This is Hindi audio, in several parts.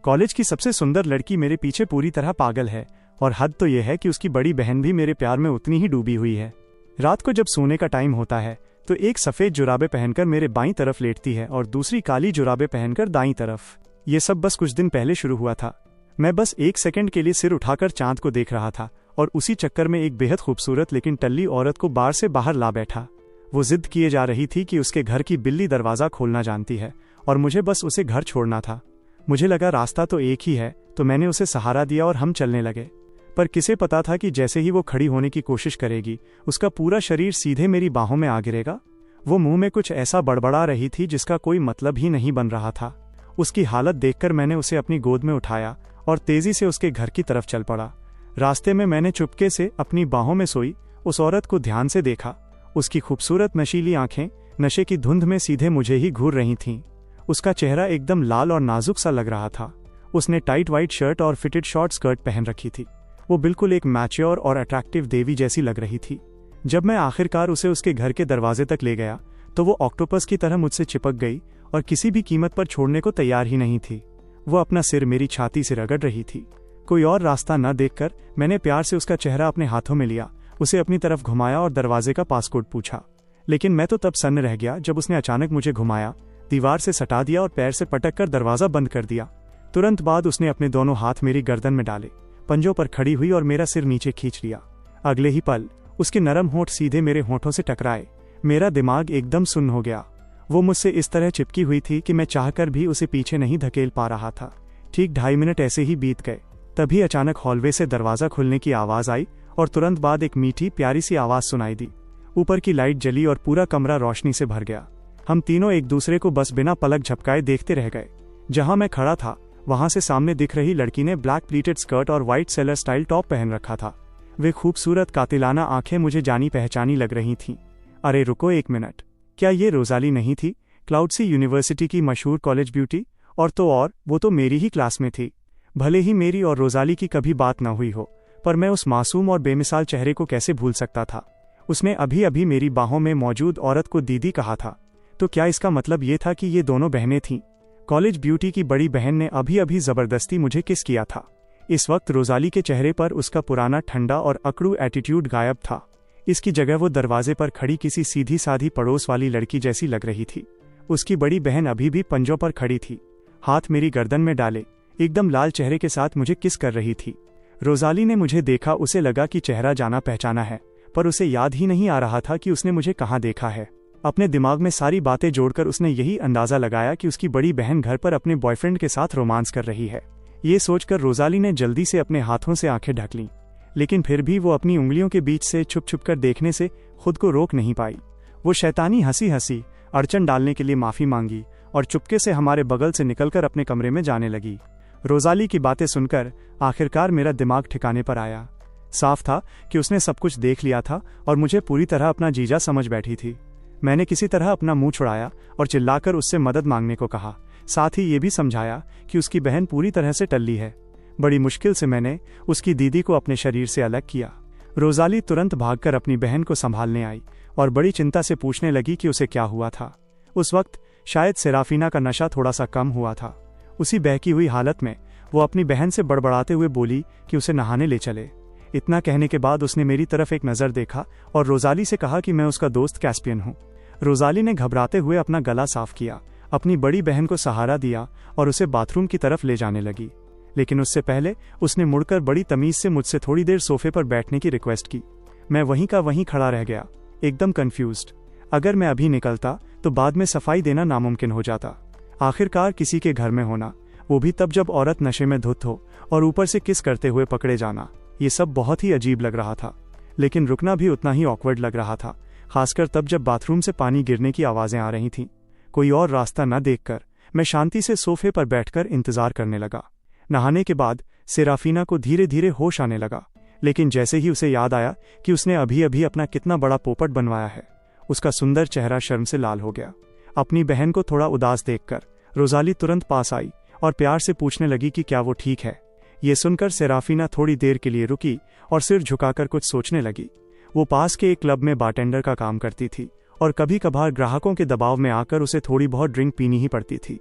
कॉलेज की सबसे सुंदर लड़की मेरे पीछे पूरी तरह पागल है, और हद तो यह है कि उसकी बड़ी बहन भी मेरे प्यार में उतनी ही डूबी हुई है। रात को जब सोने का टाइम होता है तो एक सफेद जुराबे पहनकर मेरे बाईं तरफ लेटती है और दूसरी काली जुराबे पहनकर दाईं तरफ। ये सब बस कुछ दिन पहले शुरू हुआ था। मैं बस एक सेकंड के लिए सिर उठाकर चांद को देख रहा था और उसी चक्कर में एक बेहद खूबसूरत लेकिन टल्ली औरत को बार से बाहर ला बैठा। वो जिद किए जा रही थी कि उसके घर की बिल्ली दरवाजा खोलना जानती है और मुझे बस उसे घर छोड़ना था। मुझे लगा रास्ता तो एक ही है, तो मैंने उसे सहारा दिया और हम चलने लगे। पर किसे पता था कि जैसे ही वो खड़ी होने की कोशिश करेगी, उसका पूरा शरीर सीधे मेरी बाहों में आ गिरेगा। वो मुंह में कुछ ऐसा बड़बड़ा रही थी जिसका कोई मतलब ही नहीं बन रहा था। उसकी हालत देखकर मैंने उसे अपनी गोद में उठाया और तेजी से उसके घर की तरफ चल पड़ा। रास्ते में मैंने चुपके से अपनी बाहों में सोई उस औरत को ध्यान से देखा। उसकी खूबसूरत नशीली आंखें नशे की धुंध में सीधे मुझे ही घूर रही थीं। उसका चेहरा एकदम लाल और नाजुक सा लग रहा था। उसने टाइट वाइट शर्ट और फिटेड शॉर्ट स्कर्ट पहन रखी थी। वो बिल्कुल एक मैच्योर और अट्रैक्टिव देवी जैसी लग रही थी। जब मैं आखिरकार उसे उसके घर के दरवाजे तक ले गया तो वो ऑक्टोपस की तरह मुझसे चिपक गई और किसी भी कीमत पर छोड़ने को तैयार ही नहीं थी। वो अपना सिर मेरी छाती से रगड़ रही थी। कोई और रास्ता न देखकर मैंने प्यार से उसका चेहरा अपने हाथों में लिया, उसे अपनी तरफ घुमाया और दरवाजे का पासकोड पूछा। लेकिन मैं तो तब सन्न रह गया जब उसने अचानक मुझे घुमाया, दीवार से सटा दिया और पैर से पटक कर दरवाजा बंद कर दिया। तुरंत बाद उसने अपने दोनों हाथ मेरी गर्दन में डाले, पंजों पर खड़ी हुई और मेरा सिर नीचे खींच लिया। अगले ही पल उसके नरम होंठ सीधे मेरे होंठों से टकराए। मेरा दिमाग एकदम सुन्न हो गया। वो मुझसे इस तरह चिपकी हुई थी कि मैं चाहकर भी उसे पीछे नहीं धकेल पा रहा था। ठीक 2.5 मिनट ऐसे ही बीत गए। तभी अचानक हॉलवे से दरवाजा खुलने की आवाज आई और तुरंत बाद एक मीठी प्यारी सी आवाज सुनाई दी। ऊपर की लाइट जली और पूरा कमरा रोशनी से भर गया। हम तीनों एक दूसरे को बस बिना पलक झपकाए देखते रह गए। जहां मैं खड़ा था वहां से सामने दिख रही लड़की ने ब्लैक प्लीटेड स्कर्ट और व्हाइट सेलर स्टाइल टॉप पहन रखा था। वे खूबसूरत कातिलाना आंखें मुझे जानी पहचानी लग रही थीं। अरे रुको एक मिनट, क्या ये रोजाली नहीं थी, क्लाउडसी यूनिवर्सिटी की मशहूर कॉलेज ब्यूटी? और तो और वो तो मेरी ही क्लास में थी। भले ही मेरी और रोजाली की कभी बात न हुई हो, पर मैं उस मासूम और बेमिसाल चेहरे को कैसे भूल सकता था। उसने अभी अभी मेरी बाहों में मौजूद औरत को दीदी कहा था। तो क्या इसका मतलब ये था कि ये दोनों बहनें थीं? कॉलेज ब्यूटी की बड़ी बहन ने अभी अभी जबरदस्ती मुझे किस किया था। इस वक्त रोजाली के चेहरे पर उसका पुराना ठंडा और अकड़ू एटीट्यूड गायब था। इसकी जगह वो दरवाजे पर खड़ी किसी सीधी साधी पड़ोस वाली लड़की जैसी लग रही थी। उसकी बड़ी बहन अभी भी पंजों पर खड़ी थी, हाथ मेरी गर्दन में डाले, एकदम लाल चेहरे के साथ मुझे किस कर रही थी। रोजाली ने मुझे देखा, उसे लगा कि चेहरा जाना पहचाना है, पर उसे याद ही नहीं आ रहा था कि उसने मुझे कहाँ देखा है। अपने दिमाग में सारी बातें जोड़कर उसने यही अंदाजा लगाया कि उसकी बड़ी बहन घर पर अपने बॉयफ्रेंड के साथ रोमांस कर रही है। ये सोचकर रोजाली ने जल्दी से अपने हाथों से आंखें ढक लीं, लेकिन फिर भी वो अपनी उंगलियों के बीच से छुप छुप कर देखने से खुद को रोक नहीं पाई। वो शैतानी हंसी हंसी अड़चन डालने के लिए माफी मांगी और चुपके से हमारे बगल से निकलकर अपने कमरे में जाने लगी। रोजाली की बातें सुनकर आखिरकार मेरा दिमाग ठिकाने पर आया। साफ था कि उसने सब कुछ देख लिया था और मुझे पूरी तरह अपना जीजा समझ बैठी थी। मैंने किसी तरह अपना मुंह छुड़ाया और चिल्लाकर उससे मदद मांगने को कहा, साथ ही ये भी समझाया कि उसकी बहन पूरी तरह से टल्ली है। बड़ी मुश्किल से मैंने उसकी दीदी को अपने शरीर से अलग किया। रोजाली तुरंत भागकर अपनी बहन को संभालने आई और बड़ी चिंता से पूछने लगी कि उसे क्या हुआ था। उस वक्त शायद सेराफीना का नशा थोड़ा सा कम हुआ था। उसी बहकी हुई हालत में वो अपनी बहन से बड़बड़ाते हुए बोली कि उसे नहाने ले चले। इतना कहने के बाद उसने मेरी तरफ एक नज़र देखा और रोजाली से कहा कि मैं उसका दोस्त कैस्पियन हूँ। रोजाली ने घबराते हुए अपना गला साफ किया, अपनी बड़ी बहन को सहारा दिया और उसे बाथरूम की तरफ ले जाने लगी। लेकिन उससे पहले उसने मुड़कर बड़ी तमीज से मुझसे थोड़ी देर सोफे पर बैठने की रिक्वेस्ट की। मैं वहीं का वहीं खड़ा रह गया, एकदम कंफ्यूज्ड। अगर मैं अभी निकलता तो बाद में सफाई देना नामुमकिन हो जाता। आखिरकार किसी के घर में होना, वो भी तब जब औरत नशे में धुत हो, और ऊपर से किस करते हुए पकड़े जाना, ये सब बहुत ही अजीब लग रहा था। लेकिन रुकना भी उतना ही ऑकवर्ड लग रहा था, खासकर तब जब बाथरूम से पानी गिरने की आवाजें आ रही थीं। कोई और रास्ता न देखकर मैं शांति से सोफे पर बैठकर इंतजार करने लगा। नहाने के बाद सेराफीना को धीरे धीरे होश आने लगा, लेकिन जैसे ही उसे याद आया कि उसने अभी अभी अपना कितना बड़ा पोपट बनवाया है, उसका सुंदर चेहरा शर्म से लाल हो गया। अपनी बहन को थोड़ा उदास देखकर रोजाली तुरंत पास आई और प्यार से पूछने लगी कि क्या वो ठीक है। ये सुनकर सेराफीना थोड़ी देर के लिए रुकी और सिर झुकाकर कुछ सोचने लगी। वो पास के एक क्लब में बारटेंडर का काम करती थी और कभी कभार ग्राहकों के दबाव में आकर उसे थोड़ी बहुत ड्रिंक पीनी ही पड़ती थी।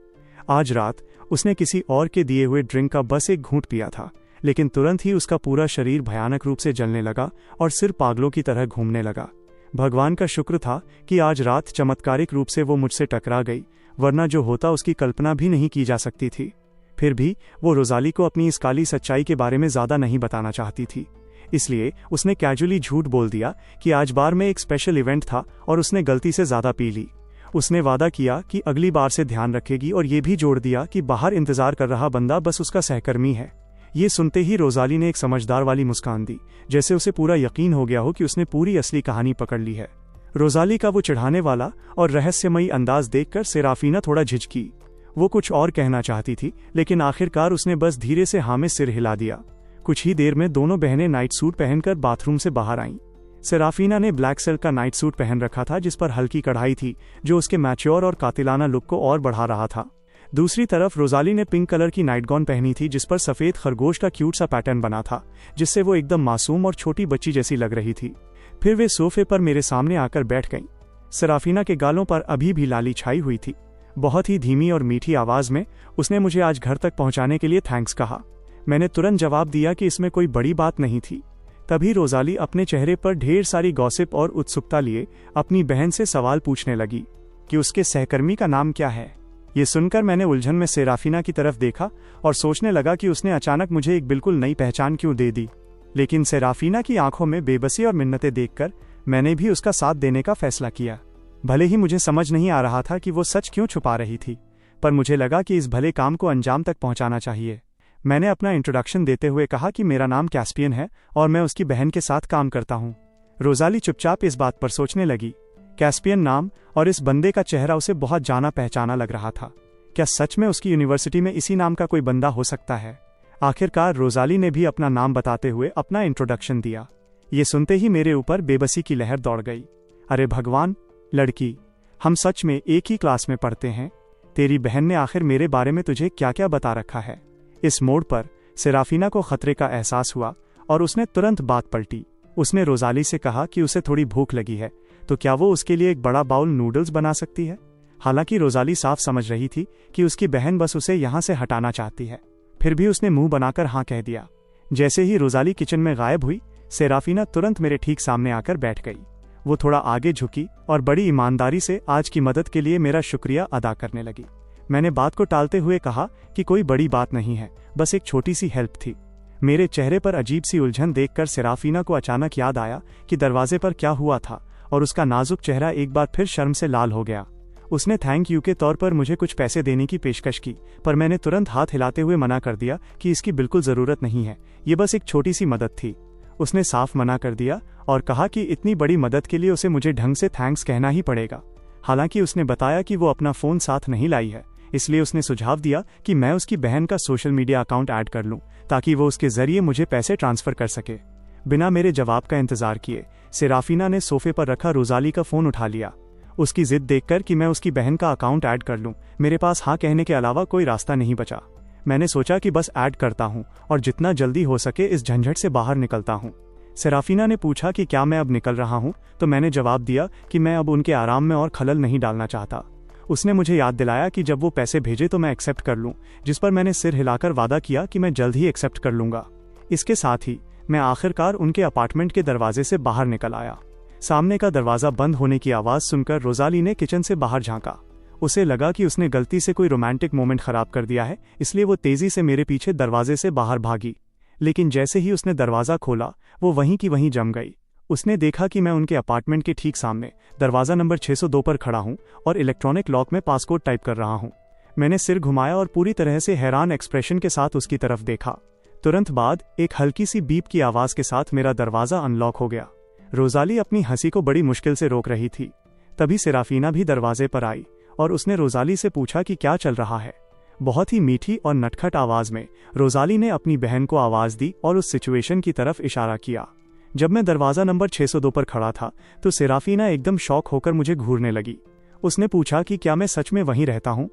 आज रात उसने किसी और के दिए हुए ड्रिंक का बस एक घूंट पिया था, लेकिन तुरंत ही उसका पूरा शरीर भयानक रूप से जलने लगा और सिर पागलों की तरह घूमने लगा। भगवान का शुक्र था कि आज रात चमत्कारिक रूप से वो मुझसे टकरा गई, वरना जो होता उसकी कल्पना भी नहीं की जा सकती थी। फिर भी वो रोजाली को अपनी इस काली सच्चाई के बारे में ज्यादा नहीं बताना चाहती थी, इसलिए उसने कैजुअली झूठ बोल दिया कि आज बार में एक स्पेशल इवेंट था और उसने गलती से ज्यादा पी ली। उसने वादा किया कि अगली बार से ध्यान रखेगी और ये भी जोड़ दिया कि बाहर इंतजार कर रहा बंदा बस उसका सहकर्मी है। ये सुनते ही रोजाली ने एक समझदार वाली मुस्कान दी, जैसे उसे पूरा यकीन हो गया हो कि उसने पूरी असली कहानी पकड़ ली है। रोजाली का वो चिढ़ाने वाला और रहस्यमयी अंदाज देखकर सेराफीना थोड़ा झिझकी। वो कुछ और कहना चाहती थी, लेकिन आखिरकार उसने बस धीरे से हाँ में सिर हिला दिया। कुछ ही देर में दोनों बहनें नाइट सूट पहनकर बाथरूम से बाहर आईं। सेराफीना ने ब्लैक सिल्क का नाइट सूट पहन रखा था, जिस पर हल्की कढ़ाई थी, जो उसके मैच्योर और कातिलाना लुक को और बढ़ा रहा था। दूसरी तरफ रोजाली ने पिंक कलर की नाइट गॉन पहनी थी, जिस पर सफेद खरगोश का क्यूट सा पैटर्न बना था, जिससे वो एकदम मासूम और छोटी बच्ची जैसी लग रही थी। फिर वे सोफे पर मेरे सामने आकर बैठ गईं। सेराफीना के गालों पर अभी भी लाली छाई हुई थी। बहुत ही धीमी और मीठी आवाज में उसने मुझे आज घर तक पहुंचाने के लिए थैंक्स कहा। मैंने तुरंत जवाब दिया कि इसमें कोई बड़ी बात नहीं थी। तभी रोजाली अपने चेहरे पर ढेर सारी गॉसिप और उत्सुकता लिए अपनी बहन से सवाल पूछने लगी कि उसके सहकर्मी का नाम क्या है। ये सुनकर मैंने उलझन में सेराफीना की तरफ देखा और सोचने लगा कि उसने अचानक मुझे एक बिल्कुल नई पहचान क्यों दे दी। लेकिन सेराफीना की आंखों में बेबसी और मिन्नतें देखकर मैंने भी उसका साथ देने का फैसला किया। भले ही मुझे समझ नहीं आ रहा था कि वो सच क्यों छुपा रही थी, पर मुझे लगा कि इस भले काम को अंजाम तक पहुंचाना चाहिए। मैंने अपना इंट्रोडक्शन देते हुए कहा कि मेरा नाम कैस्पियन है और मैं उसकी बहन के साथ काम करता हूँ। रोजाली चुपचाप इस बात पर सोचने लगी। कैस्पियन नाम और इस बंदे का चेहरा उसे बहुत जाना पहचाना लग रहा था। क्या सच में उसकी यूनिवर्सिटी में इसी नाम का कोई बंदा हो सकता है? आखिरकार रोजाली ने भी अपना नाम बताते हुए अपना इंट्रोडक्शन दिया। ये सुनते ही मेरे ऊपर बेबसी की लहर दौड़ गई। अरे भगवान, लड़की, हम सच में एक ही क्लास में पढ़ते हैं। तेरी बहन ने आखिर मेरे बारे में तुझे क्या क्या बता रखा है? इस मोड़ पर सेराफीना को खतरे का एहसास हुआ और उसने तुरंत बात पलटी। उसने रोजाली से कहा कि उसे थोड़ी भूख लगी है, तो क्या वो उसके लिए एक बड़ा बाउल नूडल्स बना सकती है। हालांकि रोजाली साफ समझ रही थी कि उसकी बहन बस उसे यहाँ से हटाना चाहती है, फिर भी उसने मुंह बनाकर हाँ कह दिया। जैसे ही रोजाली किचन में गायब हुई, सेराफीना तुरंत मेरे ठीक सामने आकर बैठ गई। वो थोड़ा आगे झुकी और बड़ी ईमानदारी से आज की मदद के लिए मेरा शुक्रिया अदा करने लगी। मैंने बात को टालते हुए कहा कि कोई बड़ी बात नहीं है, बस एक छोटी सी हेल्प थी। मेरे चेहरे पर अजीब सी उलझन देखकर सेराफीना को अचानक याद आया कि दरवाजे पर क्या हुआ था और उसका नाजुक चेहरा एक बार फिर शर्म से लाल हो गया। उसने थैंक यू के तौर पर मुझे कुछ पैसे देने की पेशकश की, पर मैंने तुरंत हाथ हिलाते हुए मना कर दिया कि इसकी बिल्कुल जरूरत नहीं है, ये बस एक छोटी सी मदद थी। उसने साफ मना कर दिया और कहा कि इतनी बड़ी मदद के लिए उसे मुझे ढंग से थैंक्स कहना ही पड़ेगा। हालांकि उसने बताया कि वो अपना फोन साथ नहीं लाई है, इसलिए उसने सुझाव दिया कि मैं उसकी बहन का सोशल मीडिया अकाउंट ऐड कर लूं, ताकि वो उसके जरिए मुझे पैसे ट्रांसफर कर सके। बिना मेरे जवाब का इंतजार किए सेराफीना ने सोफे पर रखा रोजाली का फोन उठा लिया। उसकी जिद देखकर कि मैं उसकी बहन का अकाउंट ऐड कर लूं, मेरे पास हाँ कहने के अलावा कोई रास्ता नहीं बचा। मैंने सोचा कि बस ऐड करता हूं और जितना जल्दी हो सके इस झंझट से बाहर निकलता हूं। सेराफीना ने पूछा कि क्या मैं अब निकल रहा हूं, तो मैंने जवाब दिया कि मैं अब उनके आराम में और खलल नहीं डालना चाहता। उसने मुझे याद दिलाया कि जब वो पैसे भेजे तो मैं एक्सेप्ट कर लूं, जिस पर मैंने सिर हिलाकर वादा किया कि मैं जल्द ही एक्सेप्ट कर लूंगा। इसके साथ ही मैं आखिरकार उनके अपार्टमेंट के दरवाजे से बाहर निकल आया। सामने का दरवाजा बंद होने की आवाज सुनकर रोजाली ने किचन से बाहर झांका। उसे लगा कि उसने गलती से कोई रोमांटिक मोमेंट खराब कर दिया है, इसलिए वो तेजी से मेरे पीछे दरवाजे से बाहर भागी। लेकिन जैसे ही उसने दरवाजा खोला, वो वहीं की वहीं जम गई। उसने देखा कि मैं उनके अपार्टमेंट के ठीक सामने दरवाजा नंबर 602 पर खड़ा हूं और इलेक्ट्रॉनिक लॉक में पासकोड टाइप कर रहा हूं। मैंने सिर घुमाया और पूरी तरह से हैरान एक्सप्रेशन के साथ उसकी तरफ देखा। तुरंत बाद एक हल्की सी बीप की आवाज के साथ मेरा दरवाजा अनलॉक हो गया। रोजाली अपनी हंसी को बड़ी मुश्किल से रोक रही थी। तभी सेराफीना भी दरवाजे पर आई और उसने रोजाली से पूछा कि क्या चल रहा है। बहुत ही मीठी और नटखट आवाज में रोजाली ने अपनी बहन को आवाज दी और उस सिचुएशन की तरफ इशारा किया। जब मैं दरवाजा नंबर 602 पर खड़ा था तो सेराफीना एकदम शॉक होकर मुझे घूरने लगी। उसने पूछा कि क्या मैं सच में वहीं रहता हूं।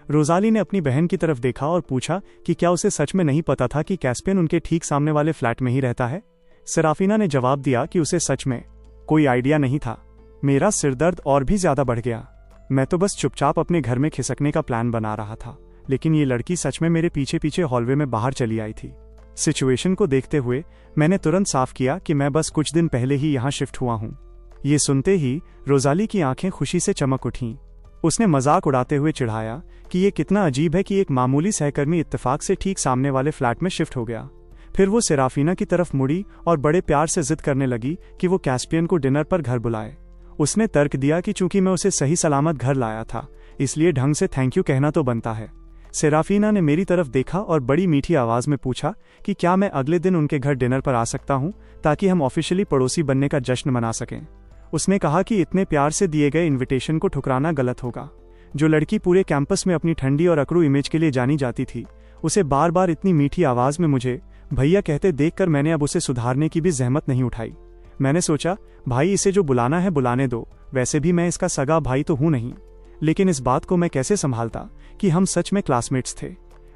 रोजाली ने अपनी बहन की तरफ देखा और पूछा कि क्या उसे सच में नहीं पता था कि कैस्पियन उनके ठीक सामने वाले फ्लैट में ही रहता है। सेराफीना ने जवाब दिया कि उसे सच में कोई आइडिया नहीं था। मेरा सिरदर्द और भी ज्यादा बढ़ गया। मैं तो बस चुपचाप अपने घर में खिसकने का प्लान बना रहा था, लेकिन ये लड़की सच में मेरे पीछे पीछे हॉलवे में बाहर चली आई थी। सिचुएशन को देखते हुए मैंने तुरंत साफ किया कि मैं बस कुछ दिन पहले ही यहाँ शिफ्ट हुआ हूँ। ये सुनते ही रोजाली की आंखें खुशी से चमक उठीं। उसने मजाक उड़ाते हुए चिढ़ाया कि ये कितना अजीब है कि एक मामूली सहकर्मी इत्तेफाक से ठीक सामने वाले फ्लैट में शिफ्ट हो गया। फिर वो सेराफीना की तरफ मुड़ी और बड़े प्यार से जिद करने लगी कि वो कैस्पियन को डिनर पर घर बुलाए। उसने तर्क दिया कि चूंकि मैं उसे सही सलामत घर लाया था, इसलिए ढंग से थैंक यू कहना तो बनता है। सेराफीना ने मेरी तरफ देखा और बड़ी मीठी आवाज में पूछा कि क्या मैं अगले दिन उनके घर डिनर पर आ सकता हूँ, ताकि हम ऑफिशियली पड़ोसी बनने का जश्न मना सकें। उसने कहा कि इतने प्यार से दिए गए इन्विटेशन को ठुकराना गलत होगा। जो लड़की पूरे कैंपस में अपनी ठंडी और अकड़ू इमेज के लिए जानी जाती थी, उसे बार बार इतनी मीठी आवाज में मुझे भैया कहते देखकर मैंने अब उसे सुधारने की भी जहमत नहीं उठाई। मैंने सोचा, भाई इसे जो बुलाना है बुलाने दो, वैसे भी मैं इसका सगा भाई तो हूं नहीं। लेकिन इस बात को मैं कैसे संभालता कि हम सच में क्लासमेट्स थे।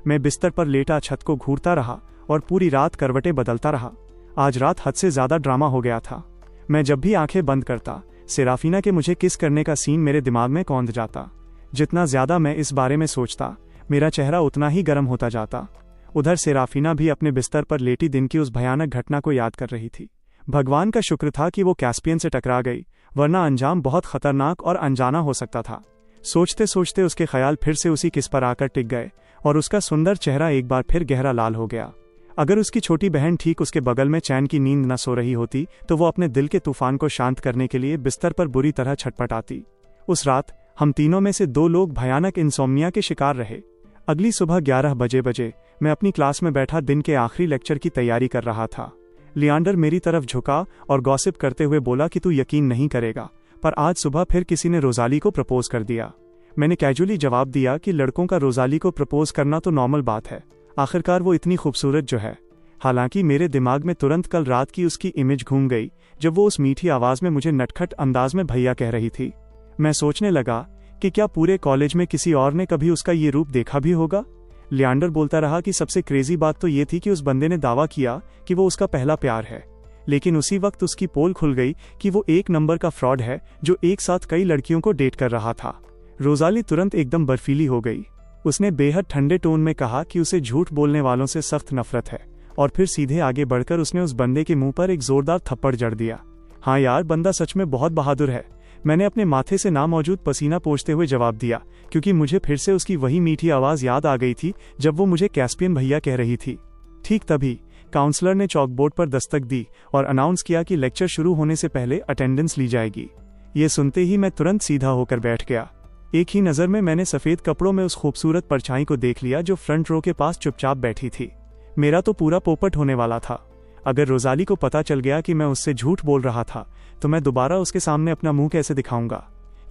मैं बिस्तर पर लेटा छत को घूरता रहा और पूरी रात करवटें बदलता रहा। आज रात हद से ज्यादा ड्रामा हो गया था। मैं जब भी आंखें बंद करता, सेराफीना के मुझे किस करने का सीन मेरे दिमाग में कौंध जाता। जितना ज्यादा मैं इस बारे में सोचता, मेरा चेहरा उतना ही गर्म होता जाता। उधर सेराफीना भी अपने बिस्तर पर लेटी दिन की उस भयानक घटना को याद कर रही थी। भगवान का शुक्र था कि वो कैस्पियन से टकरा गई, वरना अंजाम बहुत खतरनाक और अनजाना हो सकता था। सोचते सोचते उसके ख्याल फिर से उसी किस पर आकर टिक गए और उसका सुंदर चेहरा एक बार फिर गहरा लाल हो गया। अगर उसकी छोटी बहन ठीक उसके बगल में चैन की नींद न सो रही होती, तो वो अपने दिल के तूफान को शांत करने के लिए बिस्तर पर बुरी तरह छटपटाती। उस रात हम तीनों में से 2 लोग भयानक इंसोम्निया के शिकार रहे। अगली सुबह 11 बजे मैं अपनी क्लास में बैठा दिन के आखिरी लेक्चर की तैयारी कर रहा था। लियांडर मेरी तरफ झुका और गॉसिप करते हुए बोला कि तू यकीन नहीं करेगा, पर आज सुबह फिर किसी ने रोजाली को प्रपोज कर दिया। मैंने कैजुअली जवाब दिया कि लड़कों का रोजाली को प्रपोज करना तो नॉर्मल बात है, आखिरकार वो इतनी खूबसूरत जो है। हालांकि मेरे दिमाग में तुरंत कल रात की उसकी इमेज घूम गई, जब वो उस मीठी आवाज में मुझे नटखट अंदाज में भैया कह रही थी। मैं सोचने लगा कि क्या पूरे कॉलेज में किसी और ने कभी उसका ये रूप देखा भी होगा। लियांडर बोलता रहा कि सबसे क्रेजी बात तो ये थी कि उस बंदे ने दावा किया कि वो उसका पहला प्यार है, लेकिन उसी वक्त उसकी पोल खुल गई कि वो एक नंबर का फ्रॉड है जो एक साथ कई लड़कियों को डेट कर रहा था। रोजाली तुरंत एकदम बर्फीली हो गई। उसने बेहद ठंडे टोन में कहा कि उसे झूठ बोलने वालों से सख्त नफरत है, और फिर सीधे आगे बढ़कर उसने उस बंदे के मुंह पर एक जोरदार थप्पड़ जड़ दिया। हाँ यार, बंदा सच में बहुत बहादुर है, मैंने अपने माथे से नामौजूद पसीना पोंछते हुए जवाब दिया, क्योंकि मुझे फिर से उसकी वही मीठी आवाज याद आ गई थी जब वो मुझे कैस्पियन भैया कह रही थी। ठीक तभी काउंसलर ने चॉकबोर्ड पर दस्तक दी और अनाउंस किया कि लेक्चर शुरू होने से पहले अटेंडेंस ली जाएगी। ये सुनते ही मैं तुरंत सीधा होकर बैठ गया। एक ही नजर में मैंने सफेद कपड़ों में उस खूबसूरत परछाई को देख लिया जो फ्रंट रो के पास चुपचाप बैठी थी। मेरा तो पूरा पोपट होने वाला था। अगर रोजाली को पता चल गया कि मैं उससे झूठ बोल रहा था, तो मैं दोबारा उसके सामने अपना मुंह कैसे दिखाऊंगा।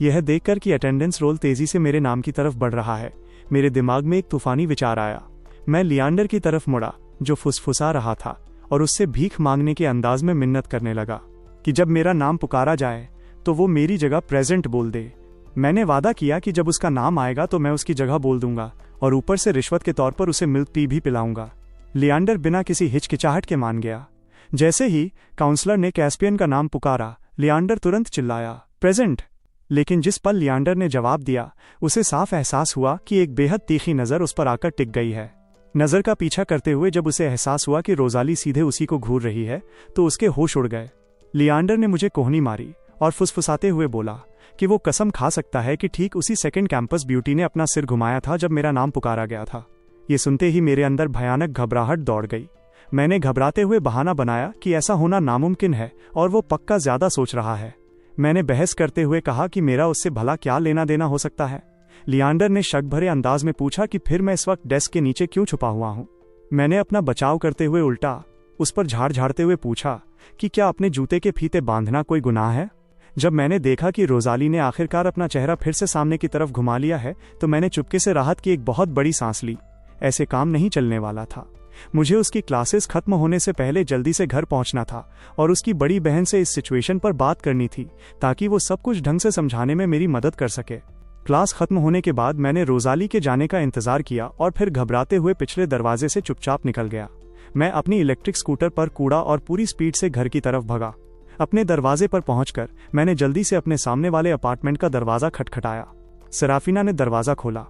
यह देखकर कि अटेंडेंस रोल तेजी से मेरे नाम की तरफ बढ़ रहा है, मेरे दिमाग में एक तूफानी विचार आया। मैं लियांडर की तरफ मुड़ा, जो फुसफुसा रहा था, और उससे भीख मांगने के अंदाज में मिन्नत करने लगा कि जब मेरा नाम पुकारा जाए तो वो मेरी जगह प्रेजेंट बोल दे। मैंने वादा किया कि जब उसका नाम आएगा तो मैं उसकी जगह बोल दूंगा, और ऊपर से रिश्वत के तौर पर उसे मिल्क टी भी पिलाऊंगा। लियांडर बिना किसी हिचकिचाहट के मान गया। जैसे ही काउंसलर ने कैस्पियन का नाम पुकारा, लियांडर तुरंत चिल्लाया, प्रेजेंट। लेकिन जिस पल लियांडर ने जवाब दिया, उसे साफ एहसास हुआ कि एक बेहद तीखी नजर उस पर आकर टिक गई है। नजर का पीछा करते हुए जब उसे एहसास हुआ कि रोजाली सीधे उसी को घूर रही है, तो उसके होश उड़ गए। लियांडर ने मुझे कोहनी मारी और फुसफुसाते हुए बोला कि वो कसम खा सकता है कि ठीक उसी सेकंड कैंपस ब्यूटी ने अपना सिर घुमाया था जब मेरा नाम पुकारा गया था। ये सुनते ही मेरे अंदर भयानक घबराहट दौड़ गई। मैंने घबराते हुए बहाना बनाया कि ऐसा होना नामुमकिन है और वो पक्का ज्यादा सोच रहा है। मैंने बहस करते हुए कहा कि मेरा उससे भला क्या लेना देना हो सकता है। लियांडर ने शक भरे अंदाज में पूछा कि फिर मैं इस वक्त डेस्क के नीचे क्यों छुपा हुआ हूँ। मैंने अपना बचाव करते हुए उल्टा उस पर झाड़ झाड़ते हुए पूछा कि क्या अपने जूते के फीते बांधना कोई गुनाह है। जब मैंने देखा कि रोजाली ने आखिरकार अपना चेहरा फिर से सामने की तरफ घुमा लिया है, तो मैंने चुपके से राहत की एक बहुत बड़ी सांस ली। ऐसे काम नहीं चलने वाला था। मुझे उसकी क्लासेस खत्म होने से पहले जल्दी से घर पहुंचना था और उसकी बड़ी बहन से इस सिचुएशन पर बात करनी थी, ताकि वो सब कुछ ढंग से समझाने में मेरी मदद कर सके। क्लास खत्म होने के बाद मैंने रोजाली के जाने का इंतजार किया और फिर घबराते हुए पिछले दरवाजे से चुपचाप निकल गया। मैं अपनी इलेक्ट्रिक स्कूटर पर कूड़ा और पूरी स्पीड से घर की तरफ भगा। अपने दरवाजे पर पहुंचकर मैंने जल्दी से अपने सामने वाले अपार्टमेंट का दरवाजा खटखटाया। सराफीना ने दरवाजा खोला।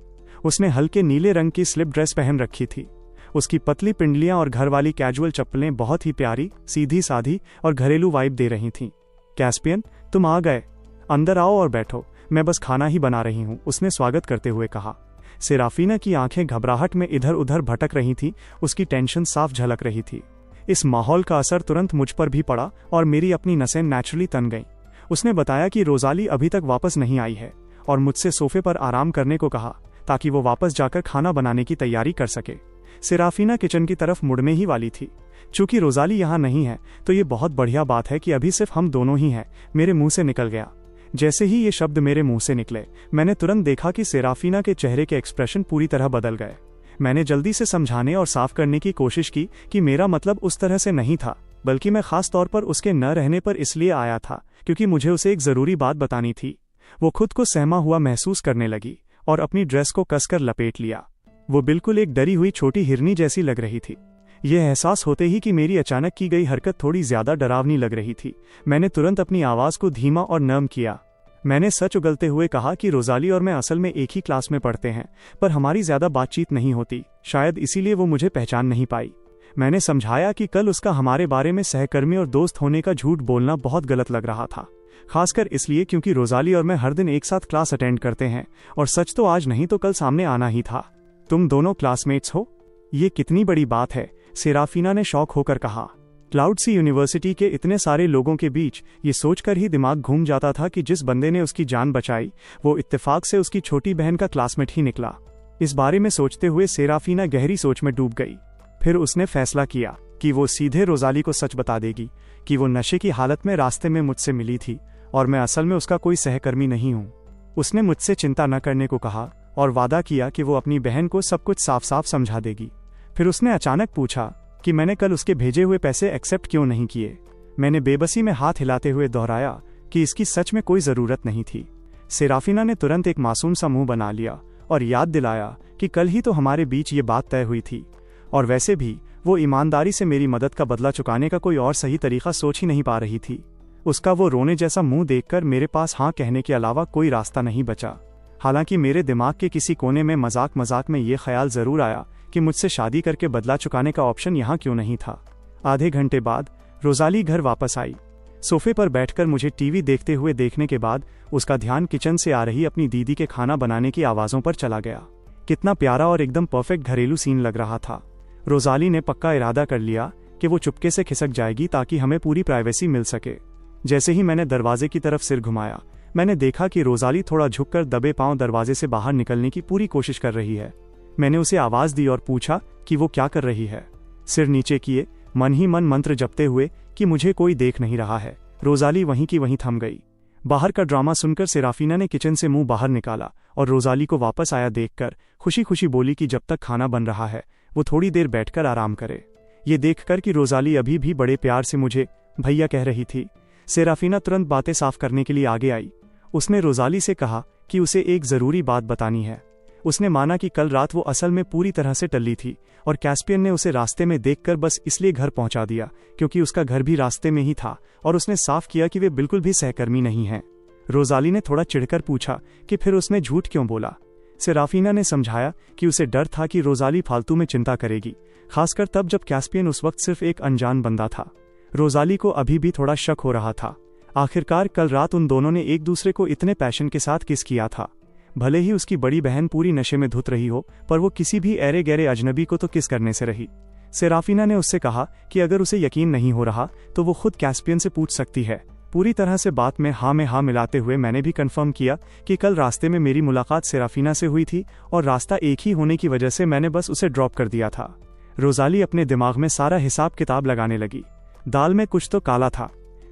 उसने हल्के नीले रंग की स्लिप ड्रेस पहन रखी थी। उसकी पतली पिंडलियां और घर वाली कैजुअल चप्पलें बहुत ही प्यारी, सीधी साधी और घरेलू वाइब दे रही थीं। कैस्पियन, तुम आ गए, अंदर आओ और बैठो, मैं बस खाना ही बना रही हूँ, उसने स्वागत करते हुए कहा। सेराफीना की आंखें घबराहट में इधर उधर भटक रही थीं, उसकी टेंशन साफ झलक रही थी। इस माहौल का असर तुरंत मुझ पर भी पड़ा और मेरी अपनी नसें नेचुरली तन गईं। उसने बताया कि रोजाली अभी तक वापस नहीं आई है और मुझसे सोफे पर आराम करने को कहा ताकि वो वापस जाकर खाना बनाने की तैयारी कर सके। सेराफीना किचन की तरफ मुड़ने ही वाली थी। चूंकि रोजाली यहाँ नहीं है तो ये बहुत बढ़िया बात है कि अभी सिर्फ हम दोनों ही हैं, मेरे मुंह से निकल गया। जैसे ही ये शब्द मेरे मुंह से निकले, मैंने तुरंत देखा कि सेराफीना के चेहरे के एक्सप्रेशन पूरी तरह बदल गए। मैंने जल्दी से समझाने और साफ करने की कोशिश की कि मेरा मतलब उस तरह से नहीं था, बल्कि मैं खास तौर पर उसके न रहने पर इसलिए आया था क्योंकि मुझे उसे एक जरूरी बात बतानी थी। वो खुद को सहमा हुआ महसूस करने लगी और अपनी ड्रेस को कसकर लपेट लिया। वो बिल्कुल एक डरी हुई छोटी हिरनी जैसी लग रही थी। यह एहसास होते ही कि मेरी अचानक की गई हरकत थोड़ी ज्यादा डरावनी लग रही थी, मैंने तुरंत अपनी आवाज को धीमा और नर्म किया। मैंने सच उगलते हुए कहा कि रोजाली और मैं असल में एक ही क्लास में पढ़ते हैं, पर हमारी ज्यादा बातचीत नहीं होती, शायद इसीलिए वो मुझे पहचान नहीं पाई। मैंने समझाया कि कल उसका हमारे बारे में सहकर्मी और दोस्त होने का झूठ बोलना बहुत गलत लग रहा था, खासकर इसलिए क्योंकि रोजाली और मैं हर दिन एक साथ क्लास अटेंड करते हैं और सच तो आज नहीं तो कल सामने आना ही था। तुम दोनों क्लासमेट्स हो? ये कितनी बड़ी बात है, सेराफीना ने शौक होकर कहा। क्लाउड सी यूनिवर्सिटी के इतने सारे लोगों के बीच ये सोचकर ही दिमाग घूम जाता था कि जिस बंदे ने उसकी जान बचाई वो इत्तेफाक से उसकी छोटी बहन का क्लासमेट ही निकला। इस बारे में सोचते हुए सेराफीना गहरी सोच में डूब गई। फिर उसने फैसला किया कि वो सीधे रोजाली को सच बता देगी कि वो नशे की हालत में रास्ते में मुझसे मिली थी और मैं असल में उसका कोई सहकर्मी नहीं हूँ। उसने मुझसे चिंता न करने को कहा और वादा किया कि वो अपनी बहन को सब कुछ साफ साफ समझा देगी। फिर उसने अचानक पूछा कि मैंने कल उसके भेजे हुए पैसे एक्सेप्ट क्यों नहीं किए। मैंने बेबसी में हाथ हिलाते हुए दोहराया कि इसकी सच में कोई जरूरत नहीं थी। सेराफीना ने तुरंत एक मासूम सा मुंह बना लिया और याद दिलाया कि कल ही तो हमारे बीच ये बात तय हुई थी और वैसे भी वो ईमानदारी से मेरी मदद का बदला चुकाने का कोई और सही तरीका सोच ही नहीं पा रही थी। उसका वो रोने जैसा मुंह देखकर मेरे पास हाँ कहने के अलावा कोई रास्ता नहीं बचा। हालांकि मेरे दिमाग के किसी कोने में मजाक मजाक में ये ख्याल जरूर आया कि मुझसे शादी करके बदला चुकाने का ऑप्शन यहाँ क्यों नहीं था। आधे घंटे बाद रोजाली घर वापस आई। सोफे पर बैठकर मुझे टीवी देखते हुए देखने के बाद उसका ध्यान किचन से आ रही अपनी दीदी के खाना बनाने की आवाज़ों पर चला गया। कितना प्यारा और एकदम परफेक्ट घरेलू सीन लग रहा था। रोजाली ने पक्का इरादा कर लिया कि वो चुपके से खिसक जाएगी ताकि हमें पूरी प्राइवेसी मिल सके। जैसे ही मैंने दरवाजे की तरफ सिर घुमाया, मैंने देखा कि रोजाली थोड़ा झुककर दबे पांव दरवाजे से बाहर निकलने की पूरी कोशिश कर रही है। मैंने उसे आवाज दी और पूछा कि वो क्या कर रही है। सिर नीचे किए मन ही मन मंत्र जपते हुए कि मुझे कोई देख नहीं रहा है, रोजाली वहीं की वहीं थम गई। बाहर का ड्रामा सुनकर सेराफीना ने किचन से मुंह बाहर निकाला और रोजाली को वापस आया देखकर खुशी खुशी बोली कि जब तक खाना बन रहा है वो थोड़ी देर बैठकर आराम करे। ये देखकर कि रोजाली अभी भी बड़े प्यार से मुझे भैया कह रही थी, सेराफीना तुरंत बातें साफ करने के लिए आगे आई। उसने रोजाली से कहा कि उसे एक जरूरी बात बतानी है। उसने माना कि कल रात वो असल में पूरी तरह से टल्ली थी और कैस्पियन ने उसे रास्ते में देखकर बस इसलिए घर पहुंचा दिया क्योंकि उसका घर भी रास्ते में ही था और उसने साफ किया कि वे बिल्कुल भी सहकर्मी नहीं हैं। रोजाली ने थोड़ा चिढ़कर पूछा कि फिर उसने झूठ क्यों बोला। सेराफीना ने समझाया कि उसे डर था कि रोजाली फालतू में चिंता करेगी, खासकर तब जब कैस्पियन उस वक्त सिर्फ एक अनजान बंदा था। रोजाली को अभी भी थोड़ा शक हो रहा था। आखिरकार कल रात उन दोनों ने एक दूसरे को इतने पैशन के साथ किस किया था। भले ही उसकी बड़ी बहन पूरी नशे में धुत रही हो, पर वो किसी भी ऐरे गहरे अजनबी को तो किस करने से रही। सेराफीना ने उससे कहा कि अगर उसे यकीन नहीं हो रहा तो वो खुद कैस्पियन से पूछ सकती है। पूरी तरह से बात में हाँ मिलाते हुए मैंने भी कंफर्म किया कि कल रास्ते में मेरी मुलाकात सेराफीना से हुई थी और रास्ता एक ही होने की वजह से मैंने बस उसे ड्रॉप कर दिया था। रोजाली अपने दिमाग में सारा हिसाब किताब लगाने लगी। दाल में कुछ तो काला था।